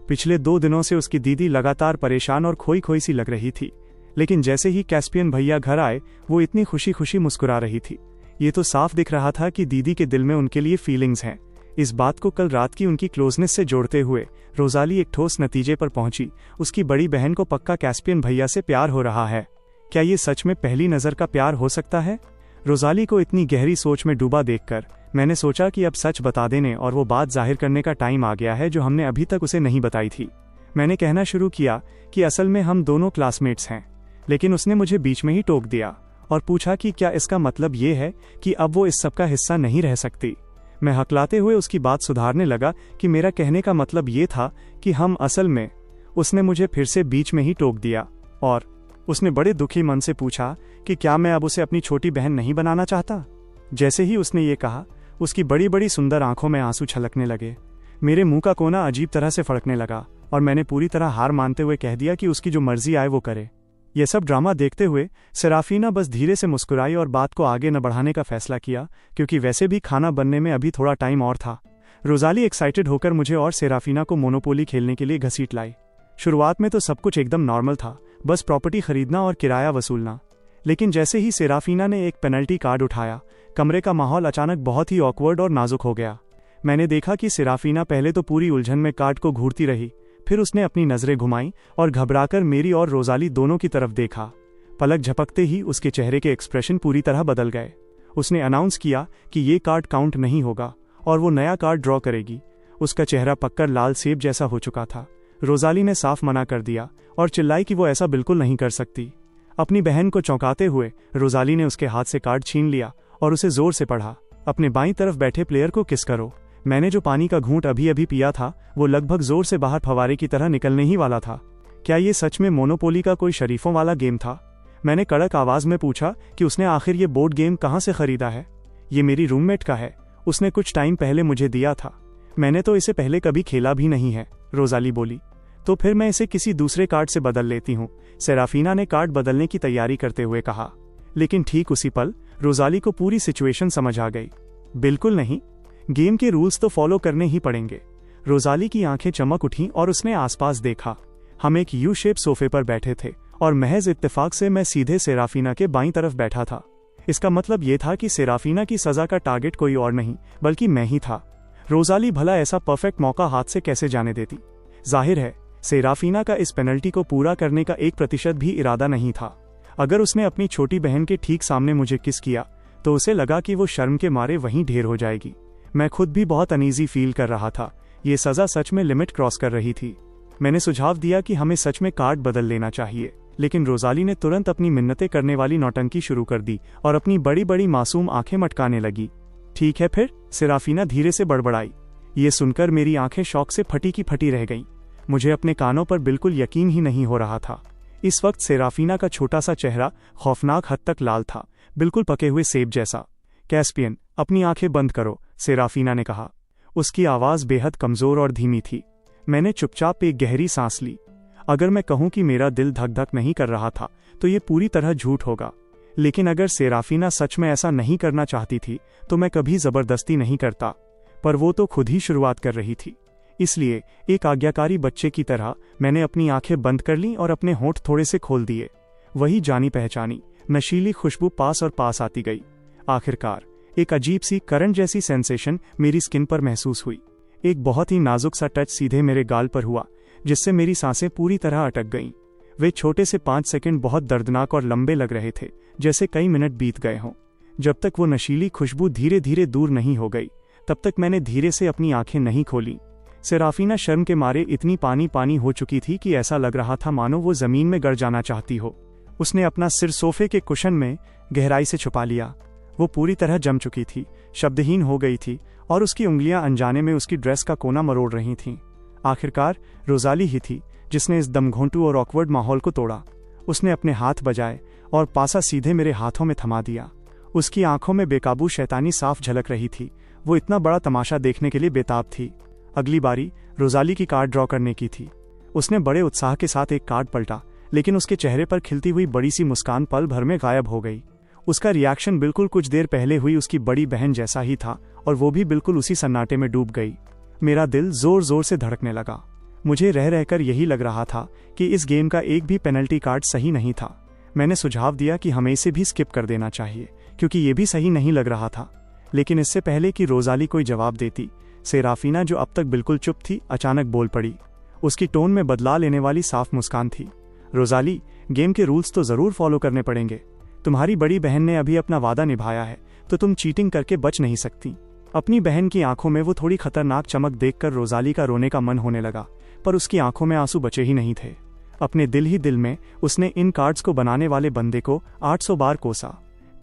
पिछले 2 दिनों से उसकी दीदी लगातार परेशान और खोई खोई सी लग रही थी, लेकिन जैसे ही कैस्पियन भैया घर आए वो इतनी खुशी खुशी मुस्कुरा रही थी। ये तो साफ दिख रहा था कि दीदी के दिल में उनके लिए फीलिंग्स हैं। इस बात को कल रात की उनकी क्लोजनेस से जोड़ते हुए रोजाली एक ठोस नतीजे पर पहुंची। उसकी बड़ी बहन को पक्का कैस्पियन भैया से प्यार हो रहा है। क्या ये सच में पहली नजर का प्यार हो सकता है? रोजाली को इतनी गहरी सोच में डूबा देखकर मैंने सोचा कि अब सच बता देने और वो बात जाहिर करने का टाइम आ गया है जो हमने अभी तक उसे नहीं बताई थी। मैंने कहना शुरू किया कि असल में हम दोनों क्लासमेट्स हैं, लेकिन उसने मुझे बीच में ही टोक दिया और पूछा कि क्या इसका मतलब ये है कि अब वो इस सब का हिस्सा नहीं रह सकती। मैं हकलाते हुए उसकी बात सुधारने लगा कि मेरा कहने का मतलब ये था कि हम असल में। उसने मुझे फिर से बीच में ही टोक दिया और उसने बड़े दुखी मन से पूछा कि क्या मैं अब उसे अपनी छोटी बहन नहीं बनाना चाहता। जैसे ही उसने ये कहा, उसकी बड़ी बड़ी सुंदर आंखों में आंसू छलकने लगे। मेरे मुंह का कोना अजीब तरह से फड़कने लगा और मैंने पूरी तरह हार मानते हुए कह दिया कि उसकी जो मर्जी आए वो करे। यह सब ड्रामा देखते हुए सेराफीना बस धीरे से मुस्कुराई और बात को आगे न बढ़ाने का फैसला किया, क्योंकि वैसे भी खाना बनने में अभी थोड़ा टाइम और था। रोजाली एक्साइटेड होकर मुझे और सेराफीना को मोनोपोली खेलने के लिए घसीट लाई। शुरुआत में तो सब कुछ एकदम नॉर्मल था, बस प्रॉपर्टी खरीदना और किराया वसूलना। लेकिन जैसे ही सेराफीना ने एक पेनल्टी कार्ड उठाया, कमरे का माहौल अचानक बहुत ही ऑकवर्ड और नाजुक हो गया। मैंने देखा कि सेराफीना पहले तो पूरी उलझन में कार्ड को घूरती रही, फिर उसने अपनी नजरें घुमाई और घबराकर मेरी और रोजाली दोनों की तरफ देखा। पलक झपकते ही उसके चेहरे के एक्सप्रेशन पूरी तरह बदल गए। उसने अनाउंस किया कि ये कार्ड काउंट नहीं होगा और वो नया कार्ड ड्रॉ करेगी। उसका चेहरा पककर लाल सेब जैसा हो चुका था। रोजाली ने साफ मना कर दिया और चिल्लाई कि वो ऐसा बिल्कुल नहीं कर सकती। अपनी बहन को चौंकाते हुए रोजाली ने उसके हाथ से कार्ड छीन लिया और उसे जोर से पढ़ा, अपने बाईं तरफ बैठे प्लेयर को किस करो। मैंने जो पानी का घूंट अभी अभी पिया था वो लगभग जोर से बाहर फवारे की तरह निकलने ही वाला था। क्या ये सच में मोनोपोली का कोई शरीफों वाला गेम था? मैंने कड़क आवाज में पूछा कि उसने आखिर ये बोर्ड गेम कहाँ से खरीदा है। ये मेरी रूममेट का है, उसने कुछ टाइम पहले मुझे दिया था। मैंने तो इसे पहले कभी खेला भी नहीं है, रोजाली बोली। तो फिर मैं इसे किसी दूसरे कार्ड से बदल लेती हूँ, सेराफीना ने कार्ड बदलने की तैयारी करते हुए कहा। लेकिन ठीक उसी पल रोजाली को पूरी सिचुएशन समझ आ गई। बिल्कुल नहीं, गेम के रूल्स तो फॉलो करने ही पड़ेंगे। रोजाली की आंखें चमक उठीं और उसने आसपास देखा। हम एक यू शेप सोफे पर बैठे थे और महज इत्तेफाक से मैं सीधे सेराफीना के बाईं तरफ बैठा था। इसका मतलब यह था कि सेराफीना की सजा का टारगेट कोई और नहीं बल्कि मैं ही था। रोजाली भला ऐसा परफेक्ट मौका हाथ से कैसे जाने देती। जाहिर है सेराफीना का इस पेनल्टी को पूरा करने का 1% भी इरादा नहीं था। अगर उसने अपनी छोटी बहन के ठीक सामने मुझे किस किया तो उसे लगा कि वो शर्म के मारे वहीं ढेर हो जाएगी। मैं खुद भी बहुत अनईजी फील कर रहा था। ये सजा सच में लिमिट क्रॉस कर रही थी। मैंने सुझाव दिया कि हमें सच में कार्ड बदल लेना चाहिए, लेकिन रोजाली ने तुरंत अपनी मिन्नतें करने वाली नौटंकी शुरू कर दी और अपनी बड़ी बड़ी मासूम आंखें मटकाने लगी। ठीक है फिर, सेराफीना धीरे से बड़बड़ाई। ये सुनकर मेरी आंखें शौक से फटी की फटी रह गईं। मुझे अपने कानों पर बिल्कुल यकीन ही नहीं हो रहा था। इस वक्त सेराफीना का छोटा सा चेहरा खौफनाक हद तक लाल था, बिल्कुल पके हुए सेब जैसा। कैस्पियन, अपनी आंखें बंद करो, सेराफीना ने कहा। उसकी आवाज बेहद कमजोर और धीमी थी। मैंने चुपचाप एक गहरी सांस ली। अगर मैं कहूं कि मेरा दिल धक धक नहीं कर रहा था तो ये पूरी तरह झूठ होगा। लेकिन अगर सेराफीना सच में ऐसा नहीं करना चाहती थी तो मैं कभी जबरदस्ती नहीं करता। पर वो तो खुद ही शुरुआत कर रही थी। इसलिए एक आज्ञाकारी बच्चे की तरह मैंने अपनी आंखें बंद कर लीं और अपने होंठ थोड़े से खोल दिए। वही जानी पहचानी नशीली खुशबू पास और पास आती गई। आखिरकार एक अजीब सी करंट जैसी सेंसेशन मेरी स्किन पर महसूस हुई। एक बहुत ही नाजुक सा टच सीधे मेरे गाल पर हुआ, जिससे मेरी सांसें पूरी तरह अटक गईं। वे छोटे से 5 सेकंड बहुत दर्दनाक और लंबे लग रहे थे, जैसे कई मिनट बीत गए हों। जब तक वो नशीली खुशबू धीरे धीरे दूर नहीं हो गई तब तक मैंने धीरे से अपनी आंखें नहीं खोली। सेराफीना शर्म के मारे इतनी पानी पानी हो चुकी थी कि ऐसा लग रहा था मानो वो जमीन में गड़ जाना चाहती हो। उसने अपना सिर सोफे के कुशन में गहराई से छुपा लिया। वो पूरी तरह जम चुकी थी, शब्दहीन हो गई थी और उसकी उंगलियां अनजाने में उसकी ड्रेस का कोना मरोड़ रही थीं। आखिरकार रोजाली ही थी जिसने इस दमघोंटू और ऑकवर्ड माहौल को तोड़ा। उसने अपने हाथ बजाए और पासा सीधे मेरे हाथों में थमा दिया। उसकी आंखों में बेकाबू शैतानी साफ झलक रही थी। वो इतना बड़ा तमाशा देखने के लिए बेताब थी। अगली बारी रोजाली की कार्ड ड्रॉ करने की थी। उसने बड़े उत्साह के साथ एक कार्ड पलटा, लेकिन उसके चेहरे पर खिलती हुई बड़ी सी मुस्कान पल भर में गायब हो गई। उसका रिएक्शन बिल्कुल कुछ देर पहले हुई उसकी बड़ी बहन जैसा ही था और वो भी बिल्कुल उसी सन्नाटे में डूब गई। मेरा दिल जोर जोर से धड़कने लगा। मुझे रह रहकर यही लग रहा था कि इस गेम का एक भी पेनल्टी कार्ड सही नहीं था। मैंने सुझाव दिया कि हमें इसे भी स्किप कर देना चाहिए, क्योंकि ये भी सही नहीं लग रहा था। लेकिन इससे पहले कि रोजाली कोई जवाब देती, सेराफीना जो अब तक बिल्कुल चुप थी अचानक बोल पड़ी। उसकी टोन में बदला लेने वाली साफ मुस्कान थी। रोजाली, गेम के रूल्स तो जरूर फॉलो करने पड़ेंगे। तुम्हारी बड़ी बहन ने अभी अपना वादा निभाया है, तो तुम चीटिंग करके बच नहीं सकती। अपनी बहन की आंखों में वो थोड़ी खतरनाक चमक देखकर रोजाली का रोने का मन होने लगा, पर उसकी आंखों में आंसू बचे ही नहीं थे। अपने दिल ही दिल में उसने इन कार्ड्स को बनाने वाले बंदे को 800 बार कोसा।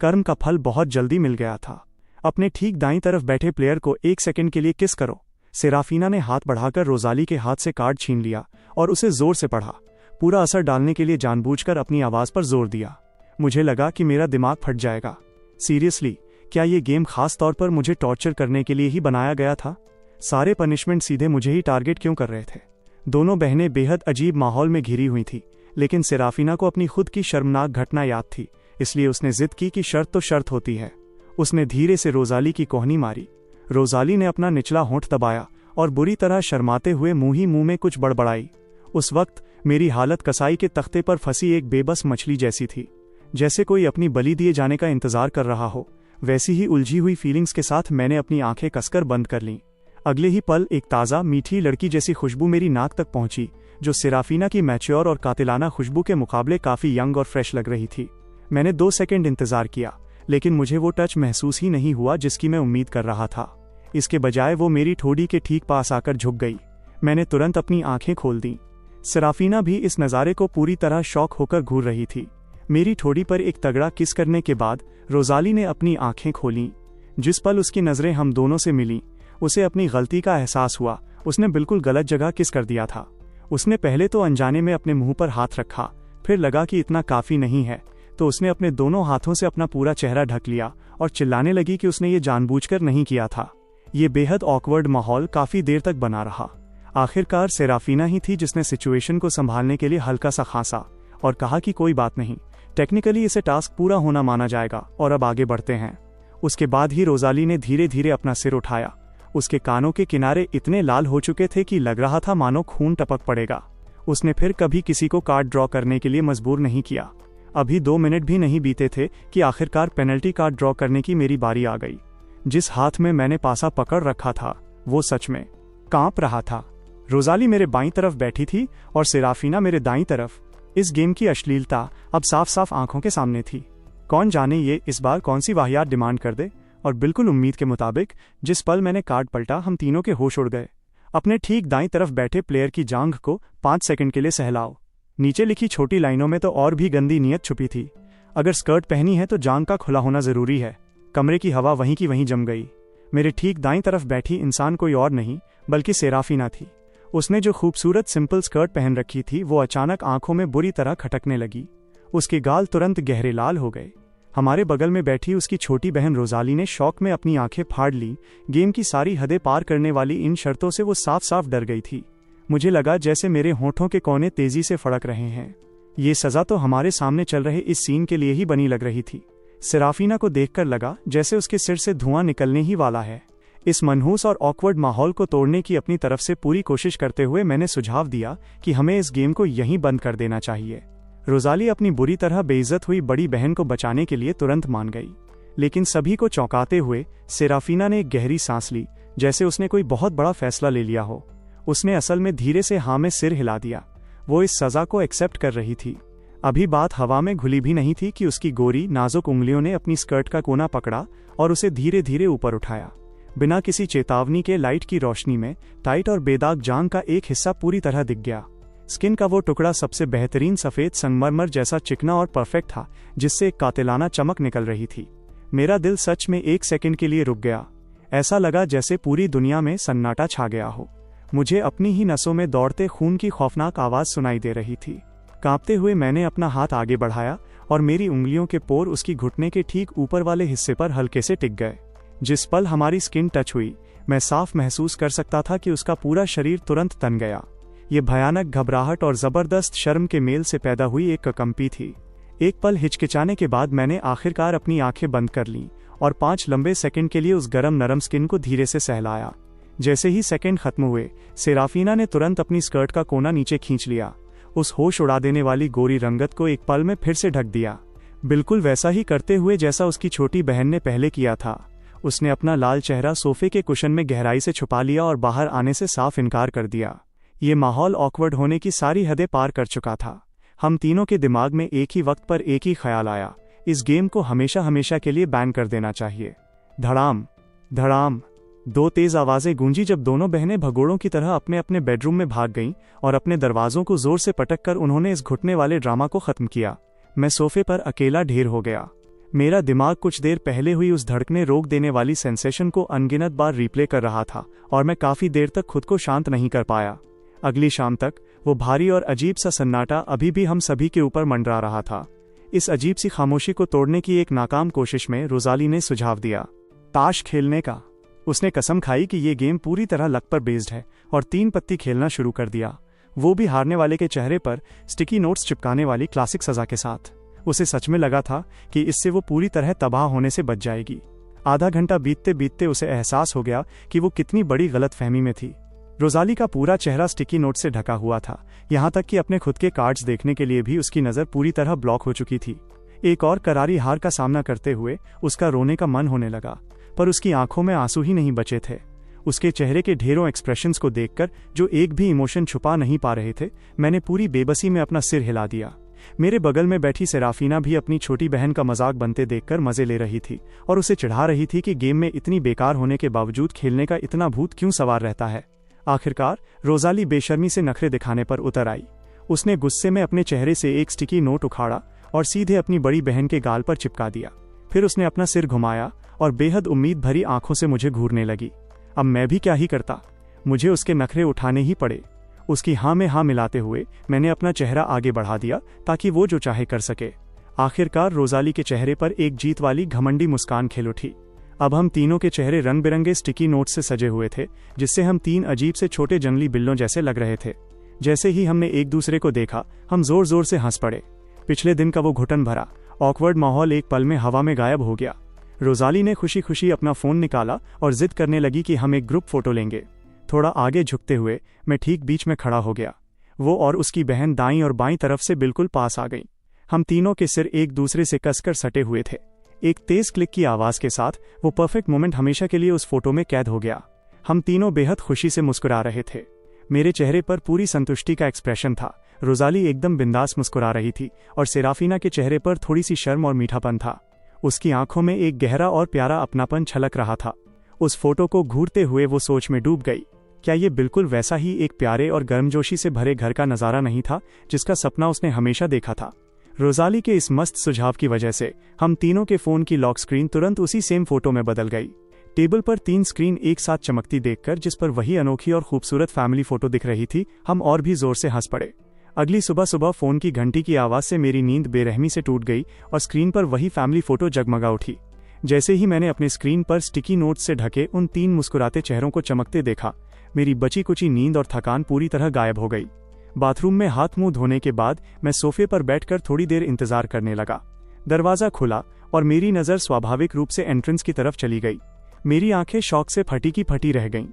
कर्म का फल बहुत जल्दी मिल गया था। अपने ठीक दाईं तरफ बैठे प्लेयर को 1 सेकंड के लिए किस करो। सेराफीना ने हाथ बढ़ाकर रोजाली के हाथ से कार्ड छीन लिया और उसे जोर से पढ़ा, पूरा असर डालने के लिए जानबूझकर अपनी आवाज पर जोर दिया। मुझे लगा कि मेरा दिमाग फट जाएगा। सीरियसली, क्या ये गेम खास तौर पर मुझे टॉर्चर करने के लिए ही बनाया गया था? सारे पनिशमेंट सीधे मुझे ही टारगेट क्यों कर रहे थे? दोनों बहनें बेहद अजीब माहौल में घिरी हुई थी, लेकिन सेराफीना को अपनी खुद की शर्मनाक घटना याद थी, इसलिए उसने जिद की कि शर्त तो शर्त होती है। उसने धीरे से रोजाली की कोहनी मारी। रोजाली ने अपना निचला होंठ दबाया और बुरी तरह शर्माते हुए मुंह ही मुंह में कुछ बड़बड़ाई। उस वक्त मेरी हालत कसाई के तख्ते पर फंसी एक बेबस मछली जैसी थी। जैसे कोई अपनी बलि दिए जाने का इंतजार कर रहा हो, वैसी ही उलझी हुई फीलिंग्स के साथ मैंने अपनी आंखें कसकर बंद कर लीं। अगले ही पल एक ताज़ा मीठी लड़की जैसी खुशबू मेरी नाक तक पहुंची, जो सेराफीना की मैच्योर और कातिलाना खुशबू के मुकाबले काफ़ी यंग और फ्रेश लग रही थी। मैंने 2 सेकंड इंतजार किया, लेकिन मुझे वो टच महसूस ही नहीं हुआ जिसकी मैं उम्मीद कर रहा था। इसके बजाय वो मेरी ठोड़ी के ठीक पास आकर झुक गई। मैंने तुरंत अपनी आंखें खोल दी। सेराफीना भी इस नज़ारे को पूरी तरह शॉक होकर घूर रही थी। मेरी ठोड़ी पर एक तगड़ा किस करने के बाद रोजाली ने अपनी आंखें खोलीं। जिस पल उसकी नज़रें हम दोनों से मिलीं, उसे अपनी गलती का एहसास हुआ। उसने बिल्कुल गलत जगह किस कर दिया था। उसने पहले तो अनजाने में अपने मुंह पर हाथ रखा, फिर लगा कि इतना काफ़ी नहीं है, तो उसने अपने दोनों हाथों से अपना पूरा चेहरा ढक लिया और चिल्लाने लगी कि उसने ये जानबूझकर नहीं किया था। ये बेहद ऑकवर्ड माहौल काफ़ी देर तक बना रहा। आखिरकार सेराफीना ही थी जिसने सिचुएशन को संभालने के लिए हल्का सा खांसा और कहा कि कोई बात नहीं, टेक्निकली इसे टास्क पूरा होना माना जाएगा और अब आगे बढ़ते हैं। उसके बाद ही रोजाली ने धीरे धीरे अपना सिर उठाया। उसके कानों के किनारे इतने लाल हो चुके थे कि लग रहा था मानो खून टपक पड़ेगा। उसने फिर कभी किसी को कार्ड ड्रॉ करने के लिए मजबूर नहीं किया। अभी 2 मिनट भी नहीं बीते थे कि आखिरकार पेनल्टी कार्ड ड्रॉ करने की मेरी बारी आ गई। जिस हाथ में मैंने पासा पकड़ रखा था, वो सच में कांप रहा था। रोजाली मेरे बाईं तरफ बैठी थी और सेराफीना मेरे दाईं तरफ। इस गेम की अश्लीलता अब साफ साफ आंखों के सामने थी। कौन जाने ये इस बार कौन सी वाहियात डिमांड कर दे। और बिल्कुल उम्मीद के मुताबिक जिस पल मैंने कार्ड पलटा, हम तीनों के होश उड़ गए। अपने ठीक दाईं तरफ बैठे प्लेयर की जांघ को 5 सेकंड के लिए सहलाओ। नीचे लिखी छोटी लाइनों में तो और भी गंदी नीयत छुपी थी। अगर स्कर्ट पहनी है तो जांघ का खुला होना जरूरी है। कमरे की हवा वहीं की वहीं जम गई। मेरे ठीक दाईं तरफ बैठी इंसान कोई और नहीं बल्कि सेराफीना थी। उसने जो खूबसूरत सिंपल स्कर्ट पहन रखी थी, वो अचानक आंखों में बुरी तरह खटकने लगी। उसके गाल तुरंत गहरे लाल हो गए। हमारे बगल में बैठी उसकी छोटी बहन रोजाली ने शौक में अपनी आंखें फाड़ ली। गेम की सारी हदें पार करने वाली इन शर्तों से वो साफ साफ डर गई थी। मुझे लगा जैसे मेरे होठों के कोने तेजी से फड़क रहे हैं। ये सजा तो हमारे सामने चल रहे इस सीन के लिए ही बनी लग रही थी। सेराफीना को देखकर लगा जैसे उसके सिर से धुआं निकलने ही वाला है। इस मनहूस और ऑकवर्ड माहौल को तोड़ने की अपनी तरफ से पूरी कोशिश करते हुए मैंने सुझाव दिया कि हमें इस गेम को यहीं बंद कर देना चाहिए। रोजाली अपनी बुरी तरह बेइज्जत हुई बड़ी बहन को बचाने के लिए तुरंत मान गई, लेकिन सभी को चौंकाते हुए सेराफीना ने एक गहरी सांस ली, जैसे उसने कोई बहुत बड़ा फैसला ले लिया हो। उसने असल में धीरे से हाँ में सिर हिला दिया। वो इस सजा को एक्सेप्ट कर रही थी। अभी बात हवा में घुली भी नहीं थी कि उसकी गोरी नाजुक उंगलियों ने अपनी स्कर्ट का कोना पकड़ा और उसे धीरे धीरे ऊपर उठाया। बिना किसी चेतावनी के लाइट की रोशनी में टाइट और बेदाग जांघ का एक हिस्सा पूरी तरह दिख गया। स्किन का वो टुकड़ा सबसे बेहतरीन सफेद संगमरमर जैसा चिकना और परफेक्ट था, जिससे एक कातिलाना चमक निकल रही थी। मेरा दिल सच में 1 सेकंड के लिए रुक गया। ऐसा लगा जैसे पूरी दुनिया में सन्नाटा छा गया हो। मुझे अपनी ही नसों में दौड़ते खून की खौफनाक आवाज सुनाई दे रही थी। कांपते हुए मैंने अपना हाथ आगे बढ़ाया और मेरी उंगलियों के पोर उसकी घुटने के ठीक ऊपर वाले हिस्से पर हल्के से टिक गए। जिस पल हमारी स्किन टच हुई, मैं साफ महसूस कर सकता था कि उसका पूरा शरीर तुरंत तन गया। ये भयानक घबराहट और जबरदस्त शर्म के मेल से पैदा हुई एक कंपी थी। एक पल हिचकिचाने के बाद मैंने आखिरकार अपनी आंखें बंद कर लीं और 5 लंबे सेकंड के लिए उस गरम नरम स्किन को धीरे से सहलाया। जैसे ही सेकंड खत्म हुए, सेराफीना ने तुरंत अपनी स्कर्ट का कोना नीचे खींच लिया। उस होश उड़ा देने वाली गोरी रंगत को एक पल में फिर से ढक दिया, बिल्कुल वैसा ही करते हुए जैसा उसकी छोटी बहन ने पहले किया था। उसने अपना लाल चेहरा सोफे के कुशन में गहराई से छुपा लिया और बाहर आने से साफ इनकार कर दिया। ये माहौल ऑकवर्ड होने की सारी हदें पार कर चुका था। हम तीनों के दिमाग में एक ही वक्त पर एक ही ख्याल आया, इस गेम को हमेशा हमेशा के लिए बैन कर देना चाहिए। धड़ाम धड़ाम दो तेज आवाजें गूंजी जब दोनों बहनें भगोड़ों की तरह अपने अपने बेडरूम में भाग गईं और अपने दरवाजों को जोर से पटक कर उन्होंने इस घुटने वाले ड्रामा को खत्म किया। मैं सोफे पर अकेला ढेर हो गया। मेरा दिमाग कुछ देर पहले हुई उस धड़कने रोक देने वाली सेंसेशन को अनगिनत बार रिप्ले कर रहा था और मैं काफी देर तक खुद को शांत नहीं कर पाया। अगली शाम तक वो भारी और अजीब सा सन्नाटा अभी भी हम सभी के ऊपर मंडरा रहा था। इस अजीब सी खामोशी को तोड़ने की एक नाकाम कोशिश में रोजाली ने सुझाव दिया, ताश खेलने का। उसने कसम खाई कि ये गेम पूरी तरह लक पर बेस्ड है और 3 पत्ती खेलना शुरू कर दिया, वो भी हारने वाले के चेहरे पर स्टिकी नोट्स चिपकाने वाली क्लासिक सजा के साथ। उसे सच में लगा था कि इससे वो पूरी तरह तबाह होने से बच जाएगी। आधा घंटा बीतते बीतते उसे एहसास हो गया कि वो कितनी बड़ी गलतफहमी में थी। रोजाली का पूरा चेहरा स्टिकी नोट से ढका हुआ था, यहाँ तक कि अपने खुद के कार्ड्स देखने के लिए भी उसकी नज़र पूरी तरह ब्लॉक हो चुकी थी। एक और करारी हार का सामना करते हुए उसका रोने का मन होने लगा, पर उसकी आंखों में आंसू ही नहीं बचे थे। उसके चेहरे के ढेरों एक्सप्रेशंस को देखकर, जो एक भी इमोशन छुपा नहीं पा रहे थे, मैंने पूरी बेबसी में अपना सिर हिला दिया। मेरे बगल में बैठी सेराफीना भी अपनी छोटी बहन का मजाक बनते देखकर मजे ले रही थी और उसे चिढ़ा रही थी कि गेम में इतनी बेकार होने के बावजूद खेलने का इतना भूत क्यों सवार रहता है। आखिरकार रोजाली बेशर्मी से नखरे दिखाने पर उतर आई। उसने गुस्से में अपने चेहरे से एक स्टिकी नोट उखाड़ा और सीधे अपनी बड़ी बहन के गाल पर चिपका दिया। फिर उसने अपना सिर घुमाया और बेहद उम्मीद भरी आंखों से मुझे घूरने लगी। अब मैं भी क्या ही करता, मुझे उसके नखरे उठाने ही पड़े। उसकी हाँ में हाँ मिलाते हुए मैंने अपना चेहरा आगे बढ़ा दिया ताकि वो जो चाहे कर सके। आखिरकार रोजाली के चेहरे पर एक जीत वाली घमंडी मुस्कान खिल उठी। अब हम तीनों के चेहरे रंग बिरंगे स्टिकी नोट से सजे हुए थे, जिससे हम 3 अजीब से छोटे जंगली बिल्लों जैसे लग रहे थे। जैसे ही हमने एक दूसरे को देखा, हम जोर जोर से हंस पड़े। पिछले दिन का वो घुटन भरा ऑकवर्ड माहौल एक पल में हवा में गायब हो गया। रोजाली ने खुशी खुशी अपना फोन निकाला और जिद करने लगी कि हम एक ग्रुप फोटो लेंगे। थोड़ा आगे झुकते हुए मैं ठीक बीच में खड़ा हो गया। वो और उसकी बहन दाईं और बाईं तरफ से बिल्कुल पास आ गईं। हम तीनों के सिर एक दूसरे से कसकर सटे हुए थे। एक तेज क्लिक की आवाज के साथ वो परफेक्ट मोमेंट हमेशा के लिए उस फोटो में कैद हो गया। हम तीनों बेहद खुशी से मुस्कुरा रहे थे। मेरे चेहरे पर पूरी संतुष्टि का एक्सप्रेशन था। रोजाली एकदम बिंदास मुस्कुरा रही थी और सेराफीना के चेहरे पर थोड़ी सी शर्म और मीठापन था। उसकी आंखों में एक गहरा और प्यारा अपनापन छलक रहा था। उस फोटो को घूरते हुए वो सोच में डूब गई। क्या ये बिल्कुल वैसा ही एक प्यारे और गर्मजोशी से भरे घर का नजारा नहीं था जिसका सपना उसने हमेशा देखा था? रोजाली के इस मस्त सुझाव की वजह से हम तीनों के फोन की लॉक स्क्रीन तुरंत उसी सेम फोटो में बदल गई। टेबल पर 3 स्क्रीन एक साथ चमकती देखकर, जिस पर वही अनोखी और खूबसूरत फैमिली फोटो दिख रही थी, हम और भी जोर से हंस पड़े। अगली सुबह सुबह फोन की घंटी की आवाज से मेरी नींद बेरहमी से टूट गई और स्क्रीन पर वही फैमिली फोटो जगमगा उठी। जैसे ही मैंने अपने स्क्रीन पर स्टिकी नोट से ढके उन 3 मुस्कुराते चेहरों को चमकते देखा, मेरी बची कुची नींद और थकान पूरी तरह गायब हो गई। बाथरूम में हाथ मुंह धोने के बाद मैं सोफे पर बैठकर थोड़ी देर इंतजार करने लगा। दरवाजा खुला और मेरी नजर स्वाभाविक रूप से एंट्रेंस की तरफ चली गई। मेरी आंखें शौक से फटी की फटी रह गईं।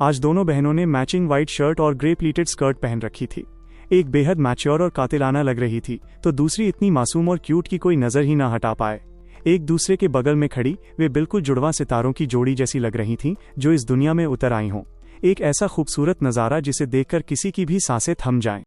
आज दोनों बहनों ने मैचिंग व्हाइट शर्ट और ग्रे प्लीटेड स्कर्ट पहन रखी थी। एक बेहद मैच्योर और कातिलाना लग रही थी, तो दूसरी इतनी मासूम और क्यूट की कोई नजर ही ना हटा पाए। एक दूसरे के बगल में खड़ी वे बिल्कुल जुड़वा सितारों की जोड़ी जैसी लग रही थीं, जो इस दुनिया में उतर आई हों। एक ऐसा खूबसूरत नज़ारा जिसे देखकर किसी की भी सांसें थम जाएं।